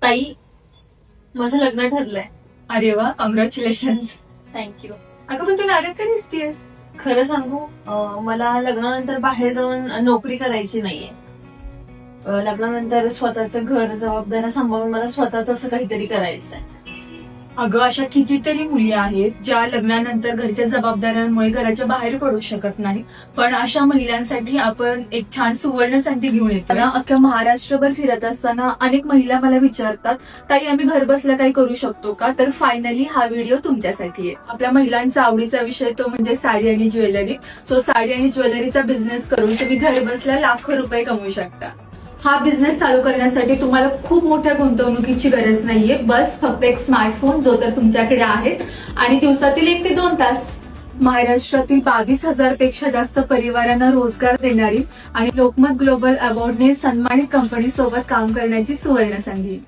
ताई, माझं लग्न ठरलंय. अरे वा, कॉंग्रॅच्युलेशन. थँक्यू. अगं पण तू नाराज का दिसतेस? खरं सांगू, मला लग्नानंतर बाहेर जाऊन नोकरी करायची नाहीये. लग्नानंतर स्वतःचं घर, जबाबदाऱ्या सांभाळून मला स्वतःच असं काहीतरी करायचंय. अगं, अशा कितीतरी मुली आहेत ज्या लग्नानंतर घरच्या जबाबदाऱ्यांमुळे घराच्या बाहेर पडू शकत नाही. पण अशा महिलांसाठी आपण एक छान सुवर्ण संधी घेऊन येतो. अख्ख्या महाराष्ट्रभर फिरत असताना अनेक महिला मला विचारतात, ताई आम्ही घर बसल्या काही करू शकतो का? तर फायनली हा व्हिडिओ तुमच्यासाठी आहे. आपल्या महिलांचा आवडीचा विषय तो म्हणजे साडी आणि ज्वेलरी. सो साडी आणि ज्वेलरीचा बिझनेस करून तुम्ही घर बसल्या लाखो रुपये कमवू शकता. हा बिझनेस चालू करण्यासाठी तुम्हाला खूप मोठ्या गुंतवणुकीची गरज नाहीये. बस फक्त एक स्मार्टफोन, जो तर तुमच्याकडे आहेच, आणि दिवसातील 1 ते 2 तास. महाराष्ट्रातील 22,000 पेक्षा जास्त परिवारांना रोजगार देणारी आणि लोकमत ग्लोबल अवॉर्डने सन्मानित कंपनी सोबत काम करण्याची सुवर्ण संधी.